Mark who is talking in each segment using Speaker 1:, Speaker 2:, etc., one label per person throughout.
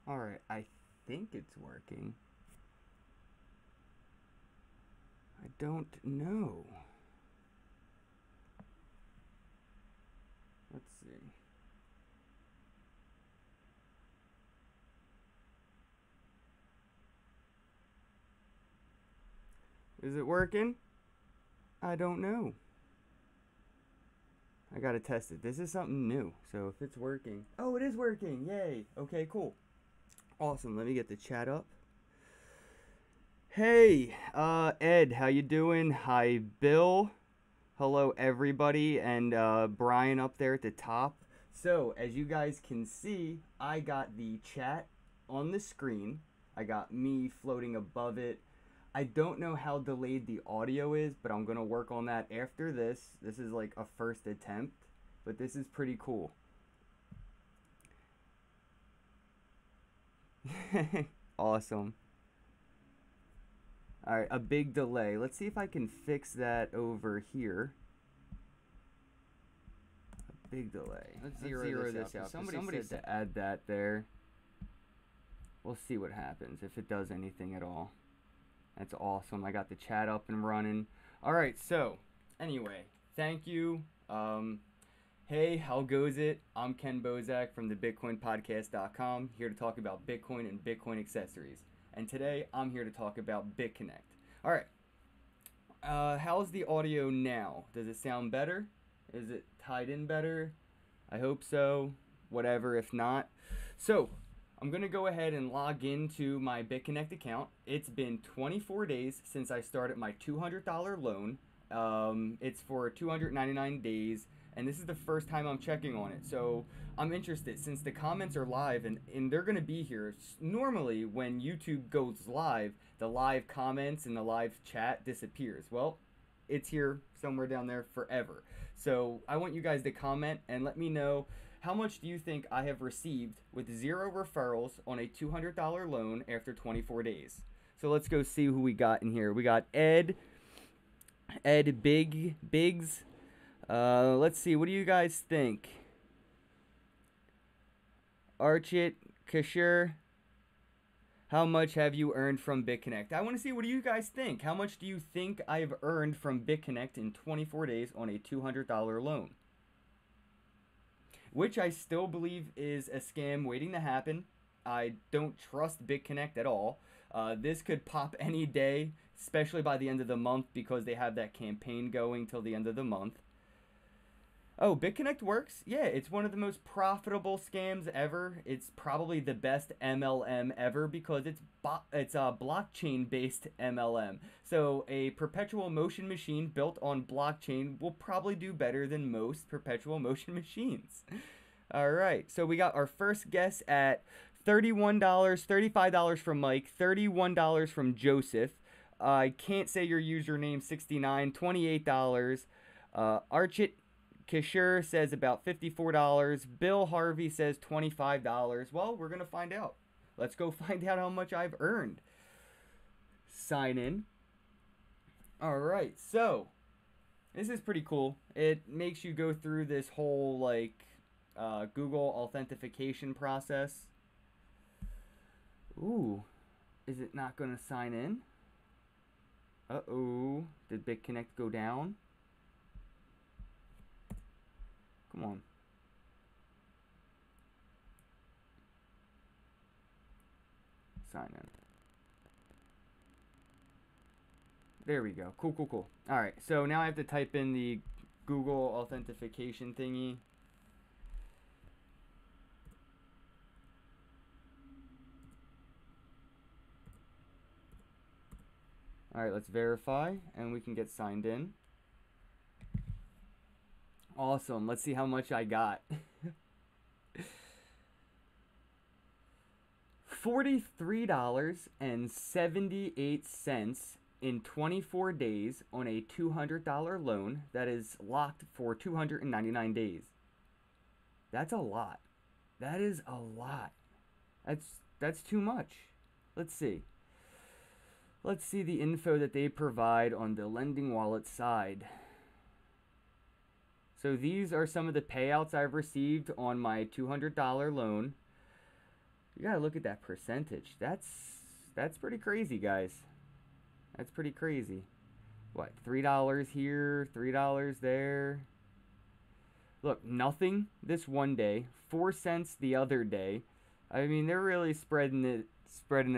Speaker 1: Alright, I think it's working. I don't know. Let's see. Is it working? I don't know. I gotta test it. This is something new. So if it's working. Oh, it is working. Yay. Okay, cool. Awesome. Let me get the chat up. Hey, Ed, how you doing? Hi, Bill. Hello, everybody, and Brian up there at the top. So, as you guys can see, I got the chat on the screen. I got me floating above it. I don't know how delayed the audio is, but I'm going to work on that after this. This is like a first attempt, but this is pretty cool. Awesome. All right, a big delay. Let's see if I can fix that over here. A big delay. Let's zero this out. Somebody said to add that there. We'll see what happens, if it does anything at all. That's awesome. I got the chat up and running. All right, so anyway, thank you. Hey, how goes it? I'm Ken Bozak from the BitcoinPodcast.com, here to talk about Bitcoin and Bitcoin accessories. And today, I'm here to talk about Bitconnect. All right, how's the audio now? Does it sound better? Is it tied in better? I hope so. Whatever, if not. So, I'm going to go ahead and log into my Bitconnect account. It's been 24 days since I started my $200 loan. It's for 299 days, and this is the first time I'm checking on it. So I'm interested, since the comments are live, and they're going to be here. Normally, when YouTube goes live, the live comments and the live chat disappears. Well, it's here somewhere down there forever. So I want you guys to comment and let me know, how much do you think I have received with 0 referrals on a $200 loan after 24 days? So let's go see who we got in here. We got Ed Biggs. Let's see, what do you guys think? Archit Kashir, how much have you earned from Bitconnect? I want to see, what do you guys think? How much do you think I've earned from Bitconnect in 24 days on a $200 loan? Which I still believe is a scam waiting to happen. I don't trust Bitconnect at all. This could pop any day, especially by the end of the month, because they have that campaign going till the end of the month. Oh, Bitconnect works? Yeah, it's one of the most profitable scams ever. It's probably the best MLM ever because it's a blockchain-based MLM. So a perpetual motion machine built on blockchain will probably do better than most perpetual motion machines. All right, so we got our first guess at $31, $35 from Mike, $31 from Joseph. I can't say your username, 69, $28. Archit Kishore says about $54. Bill Harvey says $25. Well, we're going to find out. Let's go find out how much I've earned. Sign in. All right, so this is pretty cool. It makes you go through this whole like Google authentication process. Ooh, is it not going to sign in? Uh-oh, did Bitconnect go down? Come on. Sign in. There we go. Cool, cool, cool. All right, so now I have to type in the Google authentication thingy. All right, let's verify, and we can get signed in. Awesome. Let's see how much I got. $43.78 in 24 days on a $200 loan that is locked for 299 days. That's a lot. That is a lot. That's too much. Let's see. Let's see the info that they provide on the lending wallet side. So these are some of the payouts I've received on my $200 loan. You gotta look at that percentage. That's pretty crazy, guys. That's pretty crazy. What, $3 here, $3 there? Look, nothing this one day, 4 cents the other day. I mean, they're really spreading it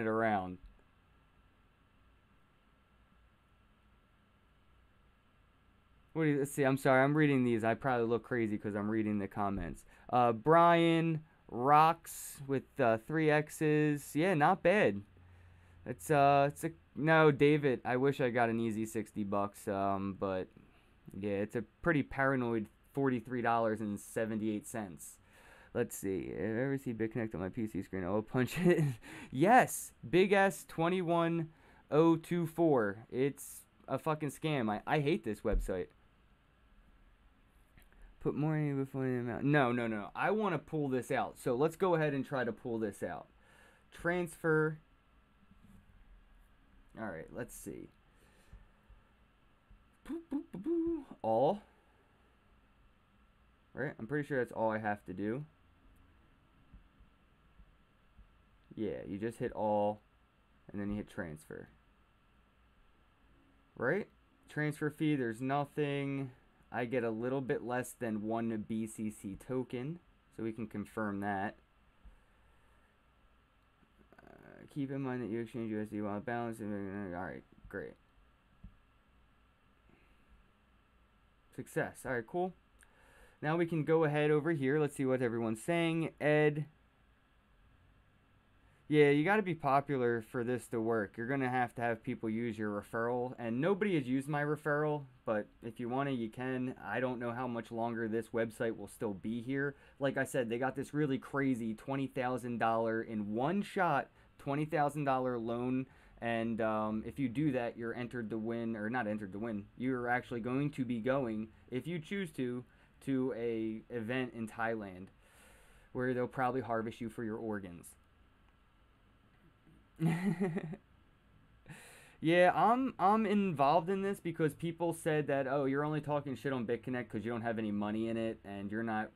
Speaker 1: around. Let's see, I'm sorry, I'm reading these. I probably look crazy because I'm reading the comments. Brian Rocks with 3 X's. Yeah, not bad. It's a no, David. I wish I got an easy $60. But yeah, it's a pretty paranoid $43.78. Let's see. If I ever see Bitconnect on my PC screen, I'll punch it. Yes, Big S 21024. It's a fucking scam. I hate this website. Put more in before the amount. No. I want to pull this out. So let's go ahead and try to pull this out. Transfer. All right, let's see. All. Right? I'm pretty sure that's all I have to do. Yeah, you just hit all, and then you hit transfer. Right? Transfer fee, there's nothing. I get a little bit less than 1 BCC token, so we can confirm that. Keep in mind that you exchange USD while balance. Alright, great. Success. Alright, cool. Now we can go ahead over here. Let's see what everyone's saying. Ed. Yeah, you got to be popular for this to work. You're going to have people use your referral. And nobody has used my referral, but if you want to, you can. I don't know how much longer this website will still be here. Like I said, they got this really crazy $20,000 in one shot, $20,000 loan. And if you do that, you're entered to win, or not entered to win. You're actually going to be going, if you choose to a event in Thailand where they'll probably harvest you for your organs. Yeah, I'm involved in this because people said that, oh, you're only talking shit on Bitconnect because you don't have any money in it and you're not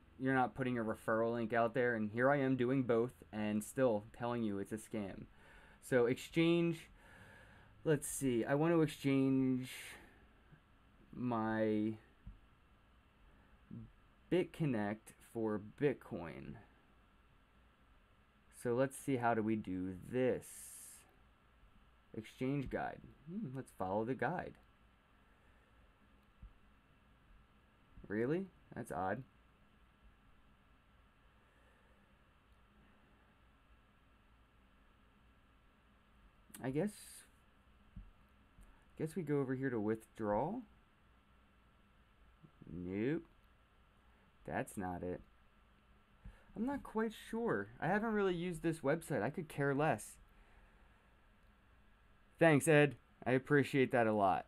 Speaker 1: putting a referral link out there, and here I am doing both and still telling you it's a scam. So exchange, let's see, I want to exchange my Bitconnect for Bitcoin. So let's see, how do we do this? Exchange guide. Let's follow the guide. Really? That's odd. I guess we go over here to withdraw. Nope. That's not it. I'm not quite sure. I haven't really used this website. I could care less. Thanks, Ed. I appreciate that a lot.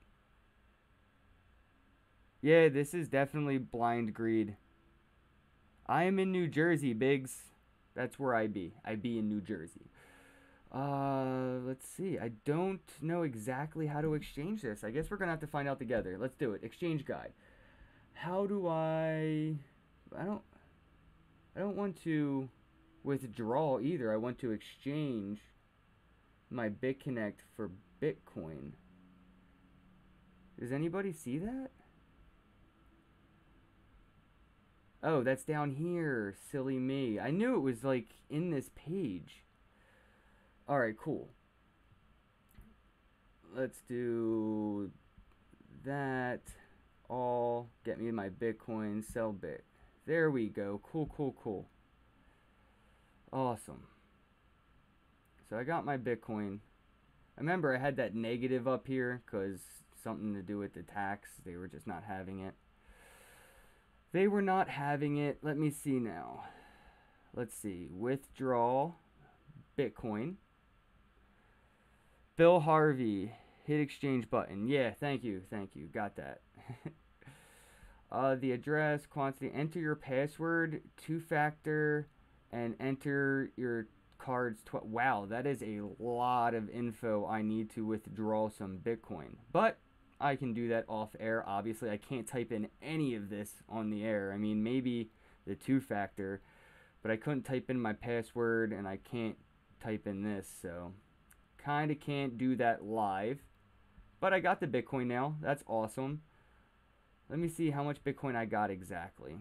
Speaker 1: Yeah, this is definitely blind greed. I am in New Jersey, Biggs. That's where I be. I be in New Jersey. Let's see. I don't know exactly how to exchange this. I guess we're going to have to find out together. Let's do it. Exchange guide. How do I don't want to withdraw either. I want to exchange my Bitconnect for Bitcoin. Does anybody see that? Oh, that's down here. Silly me. I knew it was like in this page. Alright, cool. Let's do that. All. Get me my Bitcoin. Sell Bit. There we go. Cool. Awesome. So I got my Bitcoin. I remember I had that negative up here because something to do with the tax. They were just not having it. They were not having it. Let me see now. Let's see. Withdraw Bitcoin. Bill Harvey. Hit exchange button. Yeah, thank you. Got that. The address, quantity. Enter your password, 2-factor, and enter your cards. Wow, that is a lot of info I need to withdraw some Bitcoin. But I can do that off air. Obviously, I can't type in any of this on the air. I mean, maybe the 2-factor, but I couldn't type in my password, and I can't type in this, so kind of can't do that live. But I got the Bitcoin now. That's awesome. Let me see how much Bitcoin I got exactly.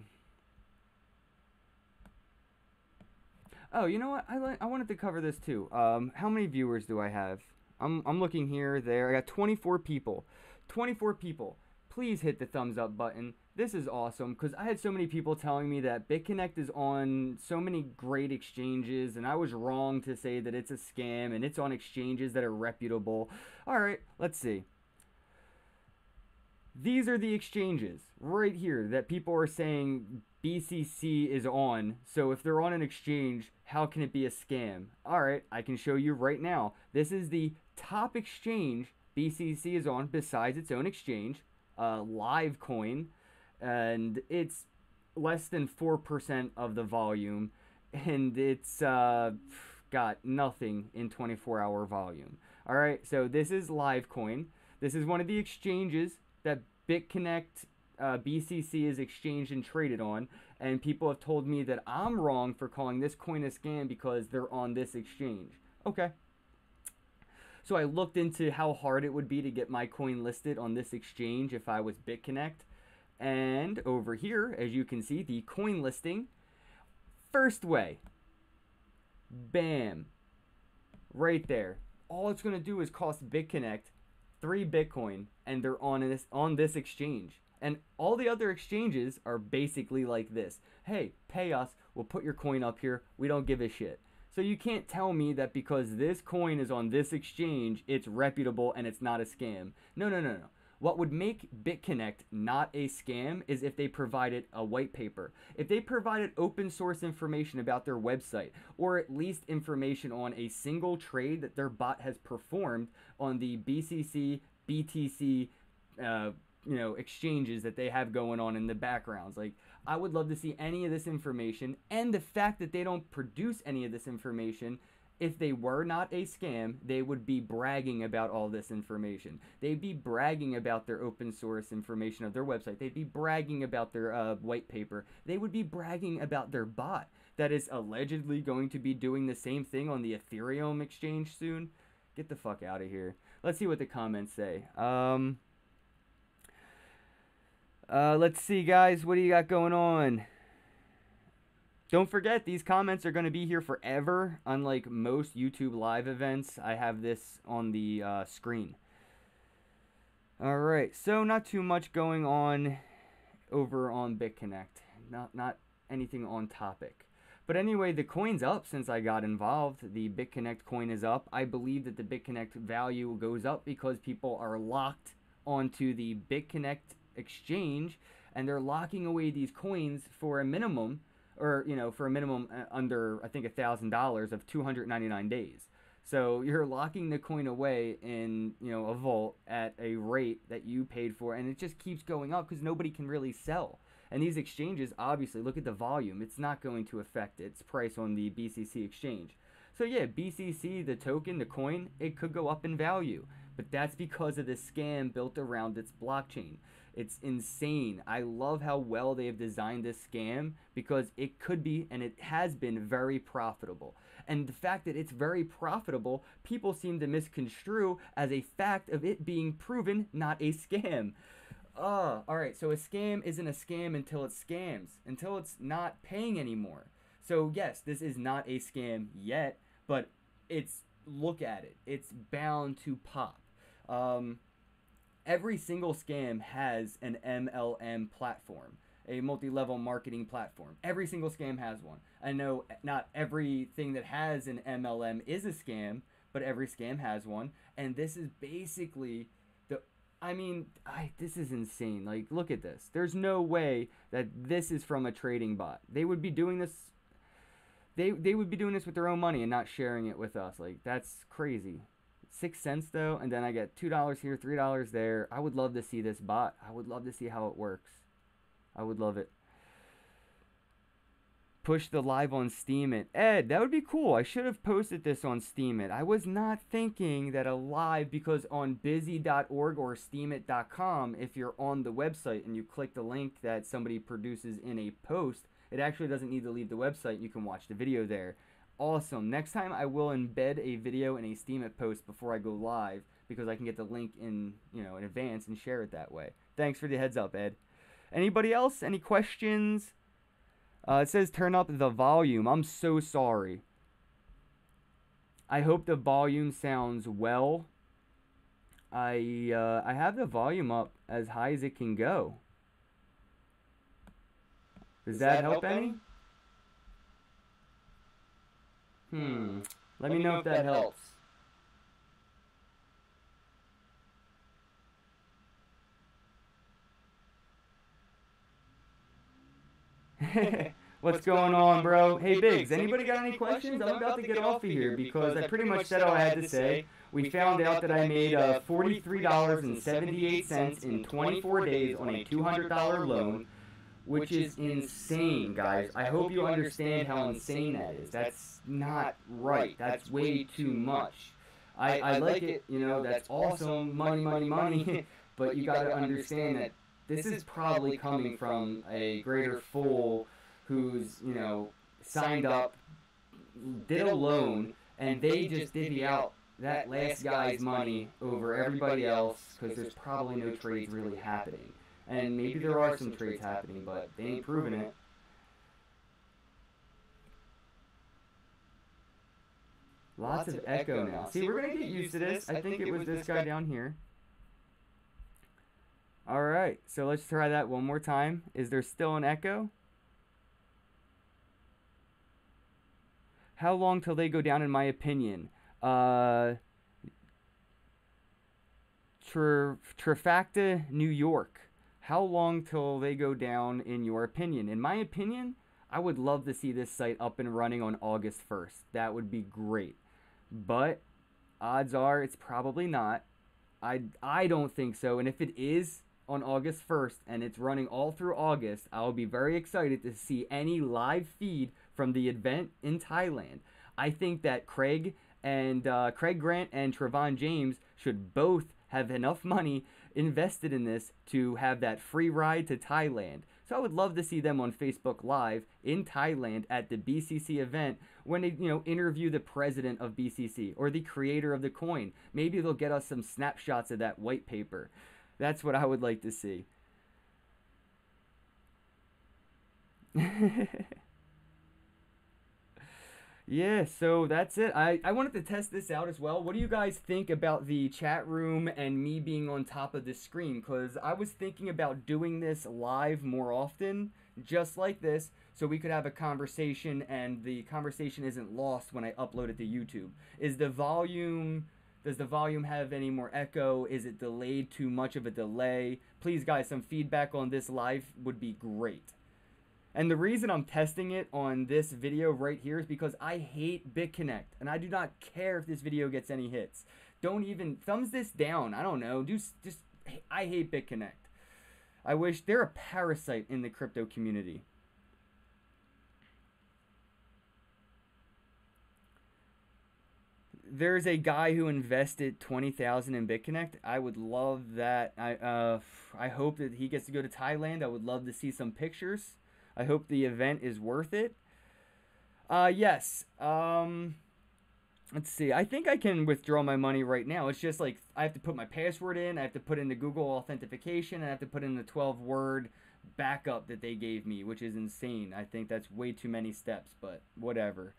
Speaker 1: Oh, you know what? I wanted to cover this too. How many viewers do I have? I'm looking here, there. I got 24 people. 24 people. Please hit the thumbs up button. This is awesome because I had so many people telling me that Bitconnect is on so many great exchanges, and I was wrong to say that it's a scam and it's on exchanges that are reputable. All right, let's see. These are the exchanges right here that people are saying BCC is on. So if they're on an exchange, how can it be a scam? All right, I can show you right now. This is the top exchange BCC is on besides its own exchange, Livecoin, and it's less than 4% of the volume, and it's got nothing in 24-hour volume. All right, so this is Livecoin. This is one of the exchanges that Bitconnect BCC is exchanged and traded on, and people have told me that I'm wrong for calling this coin a scam because they're on this exchange. Okay. So I looked into how hard it would be to get my coin listed on this exchange if I was Bitconnect, and over here, as you can see, the coin listing, first way, bam, right there. All it's going to do is cost Bitconnect 3 Bitcoin, and they're on this exchange. And all the other exchanges are basically like this. Hey, pay us, we'll put your coin up here, we don't give a shit. So you can't tell me that because this coin is on this exchange, it's reputable and it's not a scam. No, no, no, no. What would make Bitconnect not a scam is if they provided a white paper. If they provided open source information about their website, or at least information on a single trade that their bot has performed on the BCC, BTC, exchanges that they have going on in the backgrounds. Like, I would love to see any of this information, and the fact that they don't produce any of this information. If they were not a scam, they would be bragging about all this information. They'd be bragging about their open source information of their website. They'd be bragging about their white paper. They would be bragging about their bot that is allegedly going to be doing the same thing on the Ethereum exchange soon. Get the fuck out of here. Let's see what the comments say. Let's see, guys. What do you got going on? Don't forget, these comments are going to be here forever. Unlike most YouTube live events, I have this on the screen. Alright, so not too much going on over on Bitconnect. Not anything on topic. But anyway, the coin's up since I got involved. The Bitconnect coin is up. I believe that the Bitconnect value goes up because people are locked onto the Bitconnect exchange, and they're locking away these coins for a minimum, or for a minimum under, I think, $1,000 of 299 days. So you're locking the coin away in a vault at a rate that you paid for, and it just keeps going up because nobody can really sell. And these exchanges, obviously, look at the volume. It's not going to affect its price on the BCC exchange. So yeah, BCC, the token, the coin, it could go up in value, but that's because of the scam built around its blockchain. It's insane. I love how well they have designed this scam because it could be, and it has been, very profitable. And the fact that it's very profitable, people seem to misconstrue as a fact of it being proven not a scam. Alright, so a scam isn't a scam until it scams, until it's not paying anymore. So yes, this is not a scam yet, but look at it. It's bound to pop. Every single scam has an MLM platform, a multi-level marketing platform. Every single scam has one. I know not everything that has an MLM is a scam, but every scam has one. And this is basically this is insane. Like, look at this. There's no way that this is from a trading bot. They would be doing this. They would be doing this with their own money and not sharing it with us. Like, that's crazy. 6 cents though, and then I get $2 here, $3 there. I would love to see this bot. I would love to see how it works. I would love it. Push the live on Steam it. Ed, that would be cool. I should have posted this on Steam it. I was not thinking that a live, because on busy.org or steamit.com, if you're on the website and you click the link that somebody produces in a post, It actually doesn't need to leave the website. You can watch the video there. Awesome. Next time I will embed a video in a Steemit post before I go live, because I can get the link in, you know, in advance and share it that way. Thanks for the heads up, Ed. Anybody else? Any questions? It says turn up the volume. I'm so sorry. I hope the volume sounds well. I have the volume up as high as it can go. Does that help any? Let me know if that helps. What's going on, bro? Hey, Biggs, anybody got any questions? I'm about to get off of here because I pretty much said all I had to say. We found out that I made $43.78 in 24 days on a $200 loan, which is insane, guys. I hope you understand how insane that is. That's not right. That's way too much. I like it, you know, that's awesome, money, money, money, but you got to understand that this is probably coming from a greater fool who's, you know, signed up, did a loan, and they just divvy out that last guy's money over everybody else because there's probably no trades really happening. And maybe there are some trades happening, but they ain't proving it. Lots of echo now. See, we're going to get used to this. I think it was this guy down here. All right, so let's try that one more time. Is there still an echo? How long till they go down, in my opinion? Trifecta, New York. How long till they go down, in your opinion? In my opinion, I would love to see this site up and running on August 1st. That would be great. But odds are it's probably not. I don't think so. And if it is on August 1st and it's running all through August, I'll be very excited to see any live feed from the event in Thailand. I think that Craig Grant and Trevon James should both have enough money invested in this to have that free ride to Thailand. So I would love to see them on Facebook Live in Thailand at the BCC event when they, you know, interview the president of BCC or the creator of the coin. Maybe they'll get us some snapshots of that white paper. That's what I would like to see. Yeah, so that's it. I wanted to test this out as well. What do you guys think about the chat room and me being on top of the screen? Because I was thinking about doing this live more often, just like this, so we could have a conversation and the conversation isn't lost when I upload it to YouTube. Does the volume have any more echo? Is it delayed? Too much of a delay? Please, guys, some feedback on this live would be great. And the reason I'm testing it on this video right here is because I hate Bitconnect. And I do not care if this video gets any hits. Don't even thumbs this down. I don't know. I hate Bitconnect. I wish they're a parasite in the crypto community. There's a guy who invested $20,000 in Bitconnect. I would love that. I hope that he gets to go to Thailand. I would love to see some pictures. I hope the event is worth it. Yes. Let's see. I think I can withdraw my money right now. It's just like I have to put my password in. I have to put in the Google authentication. And I have to put in the 12-word backup that they gave me, which is insane. I think that's way too many steps, but whatever.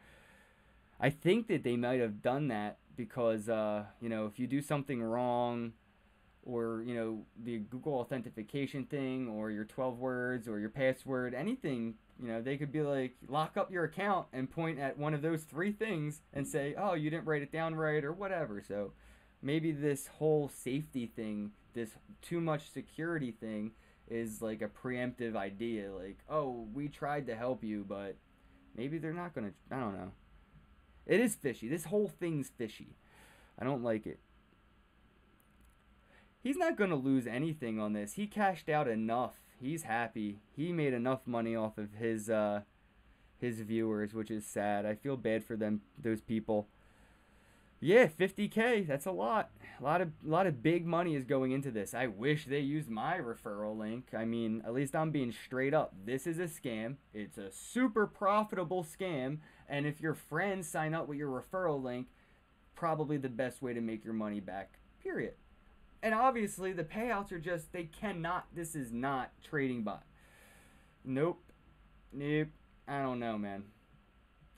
Speaker 1: I think that they might have done that because, you know, if you do something wrong, or, you know, the Google authentication thing, or your 12 words, or your password, anything, you know, they could be like, lock up your account and point at one of those 3 things and say, oh, you didn't write it down right, or whatever. So maybe this whole safety thing, this too much security thing, is like a preemptive idea. Like, oh, we tried to help you, but maybe they're not going to, I don't know. It is fishy. This whole thing's fishy. I don't like it. He's not going to lose anything on this. He cashed out enough. He's happy. He made enough money off of his viewers, which is sad. I feel bad for them, those people. Yeah, 50K. That's a lot. A lot of big money is going into this. I wish they used my referral link. I mean, at least I'm being straight up. This is a scam. It's a super profitable scam, and if your friends sign up with your referral link, probably the best way to make your money back. Period. And obviously, the payouts are just they cannot. This is not trading bot. Nope. Nope. I don't know, man.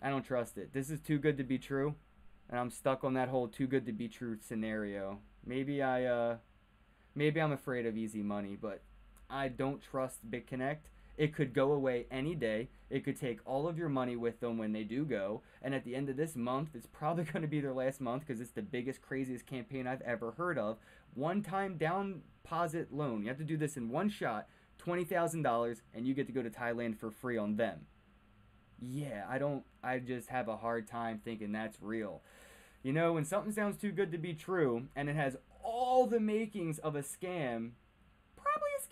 Speaker 1: I don't trust it. This is too good to be true. And I'm stuck on that whole too good to be true scenario. Maybe I'm afraid of easy money, but I don't trust Bitconnect. It could go away any day. It could take all of your money with them when they do go. And at the end of this month, it's probably going to be their last month because it's the biggest, craziest campaign I've ever heard of. One-time down deposit loan. You have to do this in one shot, $20,000, and you get to go to Thailand for free on them. Yeah, I just have a hard time thinking that's real. You know, when something sounds too good to be true and it has all the makings of a scam, probably a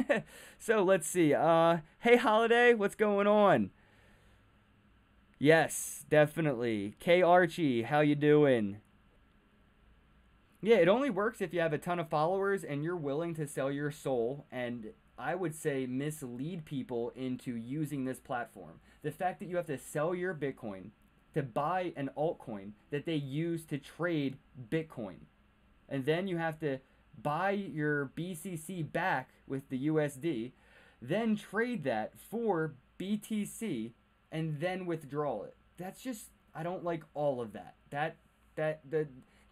Speaker 1: scam. So let's see. Hey Holiday, what's going on? Yes, definitely. K Archie, how you doing? Yeah, it only works if you have a ton of followers and you're willing to sell your soul and I would say mislead people into using this platform. The fact that you have to sell your Bitcoin to buy an altcoin that they use to trade Bitcoin. And then you have to buy your BCC back with the USD, then trade that for BTC and then withdraw it. That's just I don't like all of that. The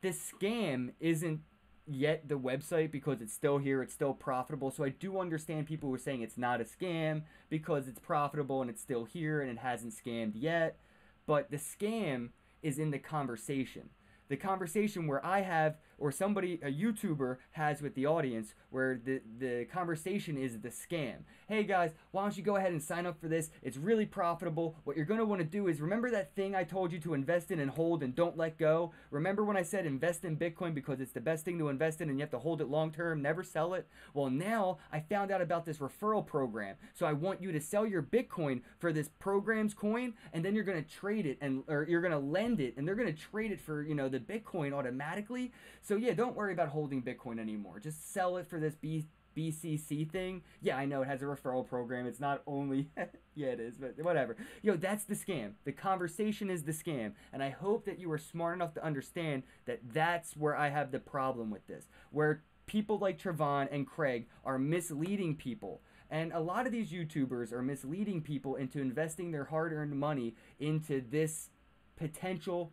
Speaker 1: scam isn't yet the website because it's still here, it's still profitable. So I do understand people who are saying it's not a scam because it's profitable and it's still here and it hasn't scammed yet. But the scam is in the conversation. The conversation where I have, or somebody, a YouTuber has with the audience, where the conversation is the scam. Hey guys, why don't you go ahead and sign up for this? It's really profitable. What you're going to want to do is remember that thing I told you to invest in and hold and don't let go? Remember when I said invest in Bitcoin because it's the best thing to invest in and you have to hold it long term, never sell it? Well, now I found out about this referral program. So I want you to sell your Bitcoin for this program's coin and then you're going to trade it or you're going to lend it and they're going to trade it for, the Bitcoin automatically. So yeah, don't worry about holding Bitcoin anymore. Just sell it for this BCC thing. Yeah, I know it has a referral program. It's not only, yeah, it is, but whatever. That's the scam. The conversation is the scam. And I hope that you are smart enough to understand that that's where I have the problem with this. Where people like Trevon and Craig are misleading people. And a lot of these YouTubers are misleading people into investing their hard-earned money into this potential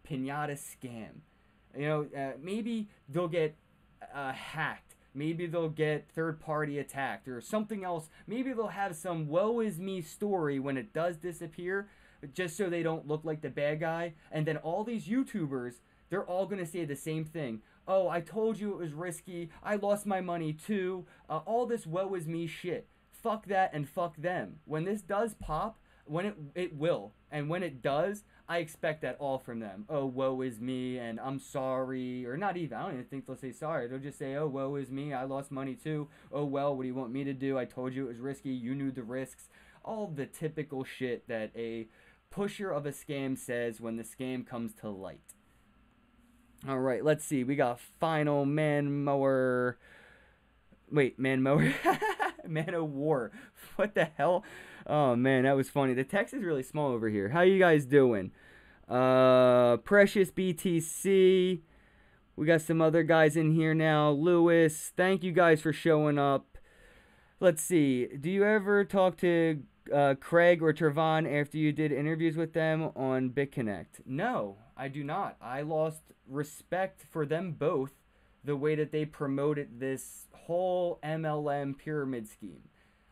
Speaker 1: pinata scam. Maybe they'll get hacked. Maybe they'll get third-party attacked or something else. Maybe they'll have some woe is me story when it does disappear, just so they don't look like the bad guy. And then all these YouTubers, they're all going to say the same thing. Oh, I told you it was risky. I lost my money too. All this woe is me shit. Fuck that and fuck them. When this does pop, when it will, and when it does, I expect that all from them. Oh, woe is me, and I'm sorry. Or not even, I don't even think they'll say sorry. They'll just say, oh, woe is me, I lost money too. Oh, well, what do you want me to do? I told you it was risky, you knew the risks. All the typical shit that a pusher of a scam says when the scam comes to light. All right, let's see. We got final man mower. Wait, man mower. Man of war. What the hell? Oh, man, that was funny. The text is really small over here. How you guys doing? Precious BTC. We got some other guys in here now. Lewis, thank you guys for showing up. Let's see. Do you ever talk to Craig or Trevon after you did interviews with them on Bitconnect? No, I do not. I lost respect for them both the way that they promoted this whole MLM pyramid scheme.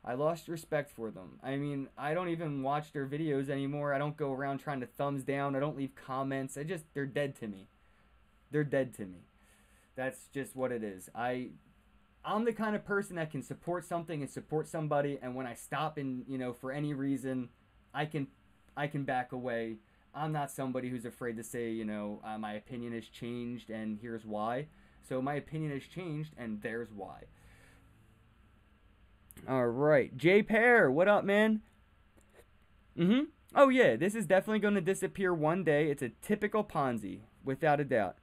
Speaker 1: I lost respect for them. I mean, I don't even watch their videos anymore. I don't go around trying to thumbs down. I don't leave comments. They're dead to me. They're dead to me. That's just what it is. I'm the kind of person that can support something and support somebody, and when I stop and, for any reason, I can back away. I'm not somebody who's afraid to say, my opinion has changed and here's why. So my opinion has changed and there's why. All right. Jay Pear, what up, man? Oh yeah, this is definitely going to disappear one day. It's a typical Ponzi, without a doubt.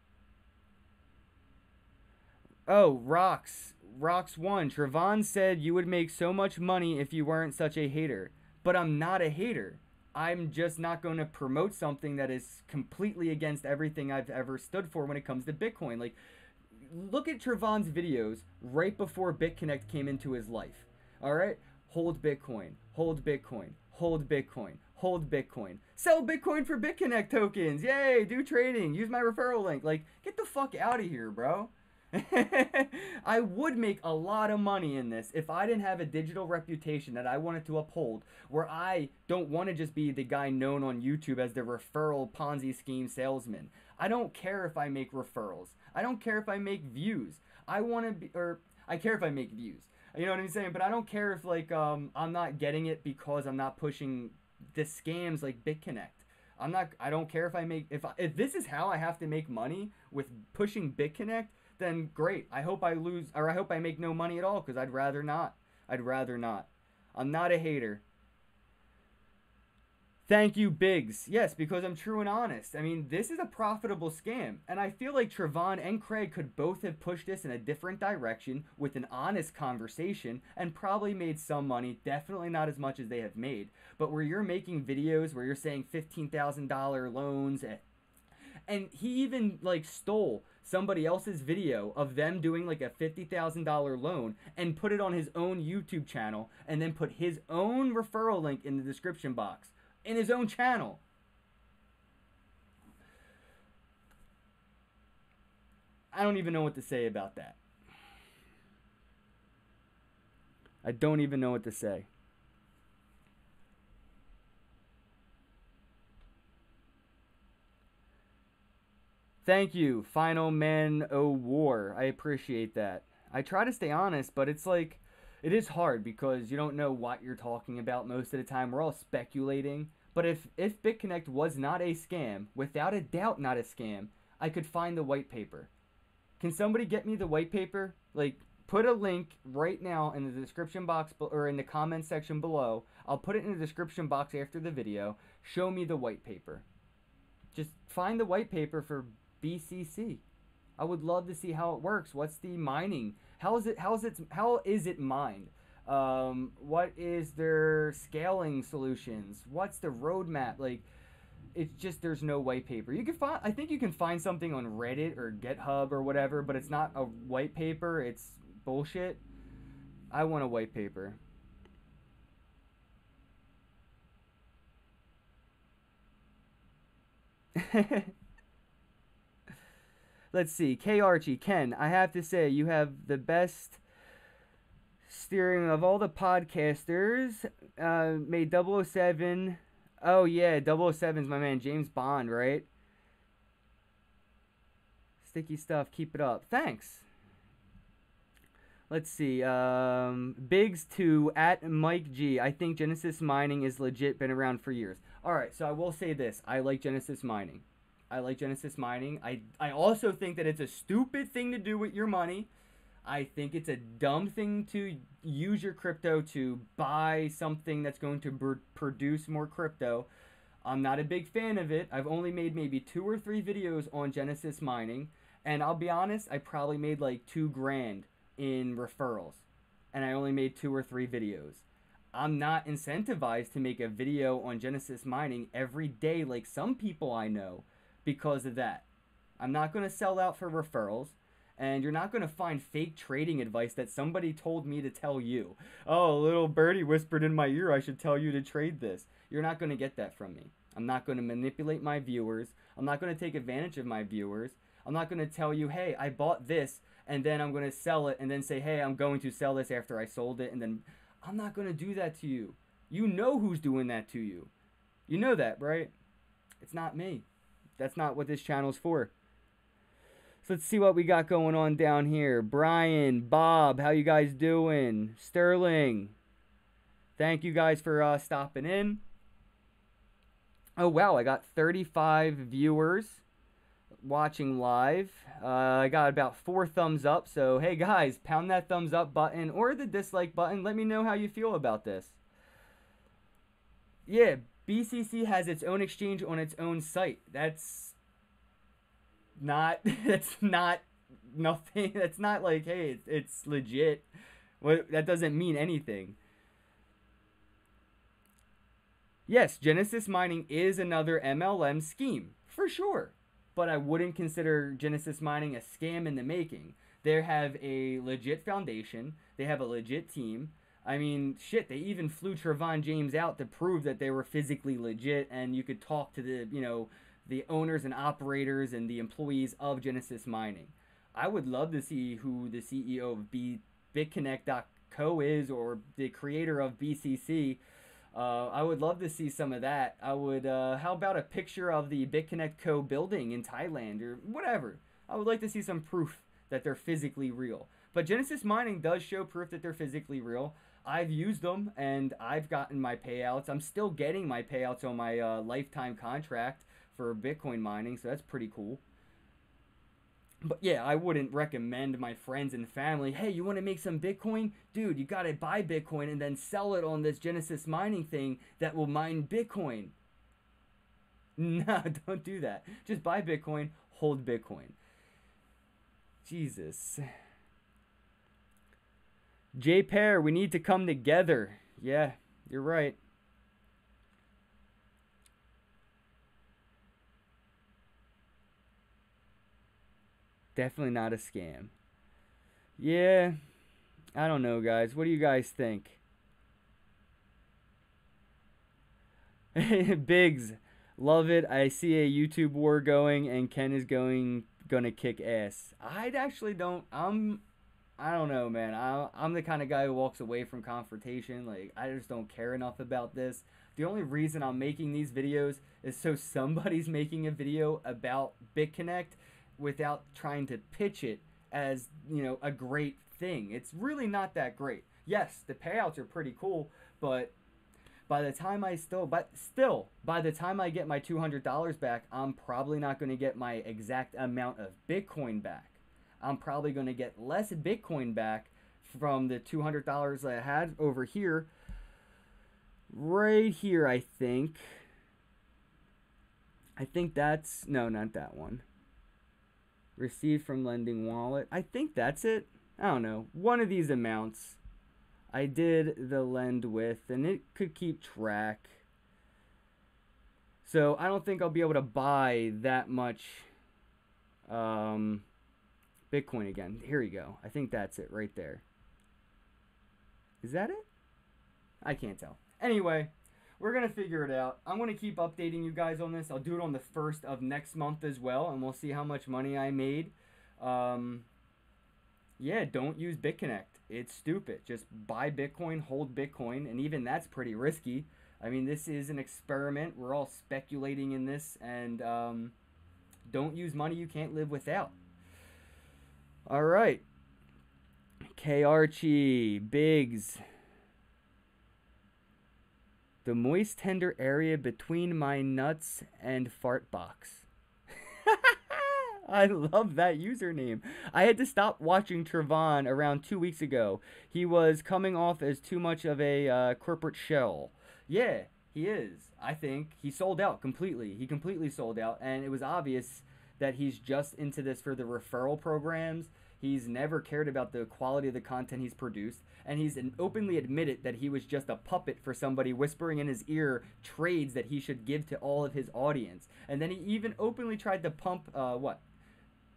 Speaker 1: Oh, Rocks1. Trevon said you would make so much money if you weren't such a hater. But I'm not a hater. I'm just not going to promote something that is completely against everything I've ever stood for when it comes to Bitcoin. Like, look at Trevon's videos right before Bitconnect came into his life. All right? Hold Bitcoin, hold Bitcoin, hold Bitcoin, hold Bitcoin. Sell Bitcoin for Bitconnect tokens. Yay, do trading. Use my referral link. Like, get the fuck out of here, bro. I would make a lot of money in this if I didn't have a digital reputation that I wanted to uphold, where I don't want to just be the guy known on YouTube as the referral Ponzi scheme salesman. I don't care if I make referrals. I don't care if I make views. I want to be, or I care if I make views. You know what I'm saying? But I don't care if like I'm not getting it because I'm not pushing the scams like Bitconnect. I don't care if I make, if this is how I have to make money with pushing Bitconnect, then great. I hope I lose, or I hope I make no money at all, because I'd rather not. I'd rather not. I'm not a hater. Thank you, Biggs. Yes, because I'm true and honest. I mean, this is a profitable scam, and I feel like Trevon and Craig could both have pushed this in a different direction with an honest conversation and probably made some money, definitely not as much as they have made. But where you're making videos where you're saying $15,000 loans, and he even like stole somebody else's video of them doing like a $50,000 loan and put it on his own YouTube channel and then put his own referral link in the description box in his own channel. I don't even know what to say about that. I don't even know what to say. Thank you, Final Man O War. I appreciate that. I try to stay honest, but it's like, it is hard because you don't know what you're talking about most of the time. We're all speculating. But if Bitconnect was not a scam, without a doubt not a scam, I could find the white paper. Can somebody get me the white paper? Like, put a link right now in the description box or in the comment section below. I'll put it in the description box after the video. Show me the white paper. Just find the white paper for BCC. I would love to see how it works. What's the mining? How is it mined? What is their scaling solutions? What's the roadmap? Like, it's just, there's no white paper. You can find, I think you can find something on Reddit or GitHub or whatever, but it's not a white paper. It's bullshit. I want a white paper. Let's see. K Archie, Ken, I have to say you have the best steering of all the podcasters. Made 007. Oh yeah, 007's my man James Bond, right? Sticky stuff. Keep it up. Thanks. Let's see. Biggs 2 at Mike G. I think Genesis Mining is legit. Been around for years. All right, so I will say this. I like Genesis Mining. I like Genesis Mining. I also think that it's a stupid thing to do with your money. I think it's a dumb thing to use your crypto to buy something that's going to produce more crypto. I'm not a big fan of it. I've only made maybe 2 or 3 videos on Genesis Mining. And I'll be honest, I probably made like $2,000 in referrals. And I only made 2 or 3 videos. I'm not incentivized to make a video on Genesis Mining every day like some people I know because of that. I'm not going to sell out for referrals. And you're not going to find fake trading advice that somebody told me to tell you. Oh, little birdie whispered in my ear, I should tell you to trade this. You're not going to get that from me. I'm not going to manipulate my viewers. I'm not going to take advantage of my viewers. I'm not going to tell you, hey, I bought this, and then I'm going to sell it, and then say, hey, I'm going to sell this after I sold it, and then I'm not going to do that to you. You know who's doing that to you. You know that, right? It's not me. That's not what this channel's for. So let's see what we got going on down here. Brian, Bob, how you guys doing? Sterling, thank you guys for stopping in. Oh, wow, I got 35 viewers watching live. I got about 4 thumbs up. So, hey, guys, pound that thumbs up button or the dislike button. Let me know how you feel about this. Yeah, BCC has its own exchange on its own site. That's not nothing. That's not like, hey, it's legit. That doesn't mean anything. Yes, Genesis Mining is another MLM scheme, for sure. But I wouldn't consider Genesis Mining a scam in the making. They have a legit foundation. They have a legit team. I mean, shit, they even flew Trevon James out to prove that they were physically legit, and you could talk to the, the owners and operators and the employees of Genesis Mining. I would love to see who the CEO of Bitconnect.co is, or the creator of BCC. I would love to see some of that. I would, how about a picture of the Bitconnect Co. building in Thailand or whatever? I would like to see some proof that they're physically real. But Genesis Mining does show proof that they're physically real. I've used them and I've gotten my payouts. I'm still getting my payouts on my lifetime contract for Bitcoin mining, so that's pretty cool. But yeah, I wouldn't recommend my friends and family, hey, you want to make some Bitcoin? Dude, you got to buy Bitcoin and then sell it on this Genesis mining thing that will mine Bitcoin. No, don't do that. Just buy Bitcoin, hold Bitcoin. Jesus. J Pair, we need to come together. Yeah, you're right. Definitely not a scam. Yeah, I don't know, guys. What do you guys think? Biggs, love it. I see a YouTube war going, and Ken is gonna kick ass. I actually don't. I don't know, man. I'm the kind of guy who walks away from confrontation. Like, I just don't care enough about this. The only reason I'm making these videos is so somebody's making a video about Bitconnect without trying to pitch it as, a great thing. It's really not that great. Yes, the payouts are pretty cool, but by the time I by the time I get my $200 back, I'm probably not going to get my exact amount of Bitcoin back. I'm probably going to get less Bitcoin back from the $200 I had over here. Right here, I think. I think that's, no, not that one. Received from lending wallet. I think that's it. I don't know. One of these amounts I did the lend with, and it could keep track. So I don't think I'll be able to buy that much Bitcoin again. Here we go. I think that's it right there. Is that it? I can't tell. Anyway, we're going to figure it out. I'm going to keep updating you guys on this. I'll do it on the 1st of next month as well, and we'll see how much money I made. Yeah, don't use Bitconnect. It's stupid. Just buy Bitcoin, hold Bitcoin, and even that's pretty risky. I mean, this is an experiment. We're all speculating in this, and don't use money you can't live without. All right. K. Archie, Biggs. The moist, tender area between my nuts and fart box. I love that username. I had to stop watching Trevon around 2 weeks ago. He was coming off as too much of a corporate shell. Yeah, he is. I think he sold out completely. He completely sold out, and it was obvious that he's just into this for the referral programs. He's never cared about the quality of the content he's produced, and he's openly admitted that he was just a puppet for somebody whispering in his ear trades that he should give to all of his audience. And then he even openly tried to pump,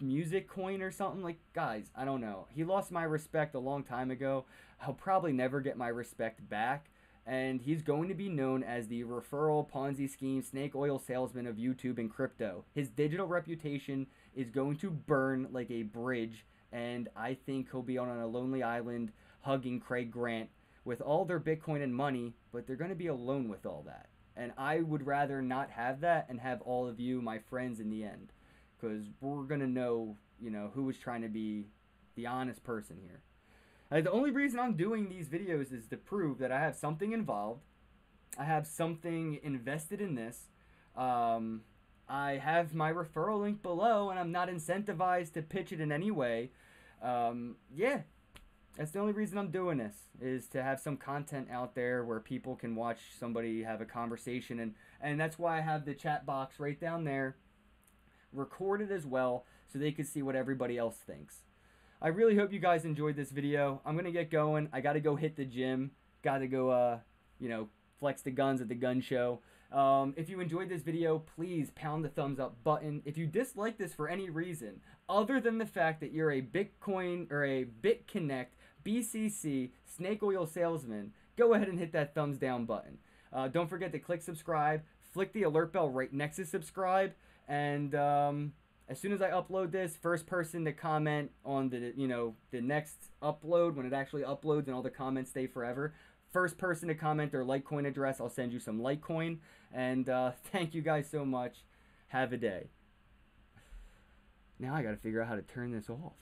Speaker 1: music coin or something. Like, guys, I don't know. He lost my respect a long time ago. I'll probably never get my respect back. And he's going to be known as the referral, Ponzi scheme, snake oil salesman of YouTube and crypto. His digital reputation is going to burn like a bridge, and I think he'll be on a lonely island hugging Craig Grant with all their Bitcoin and money, but they're going to be alone with all that. And I would rather not have that and have all of you, my friends, in the end, because we're going to know, who was trying to be the honest person here. The only reason I'm doing these videos is to prove that I have something involved. I have something invested in this. I have my referral link below, and I'm not incentivized to pitch it in any way. Yeah, That's the only reason I'm doing this, is to have some content out there where people can watch somebody have a conversation. And that's why I have the chat box right down there recorded as well, so they can see what everybody else thinks. I really hope you guys enjoyed this video. I'm going to get going. I got to go hit the gym. Got to go, flex the guns at the gun show. If you enjoyed this video, please pound the thumbs up button. If you dislike this for any reason, other than the fact that you're a Bitcoin or a Bitconnect BCC snake oil salesman, go ahead and hit that thumbs down button. Don't forget to click subscribe, flick the alert bell right next to subscribe, and as soon as I upload this, first person to comment on the next upload, when it actually uploads and all the comments stay forever, first person to comment their Litecoin address, I'll send you some Litecoin. And thank you guys so much. Have a day. Now I gotta figure out how to turn this off.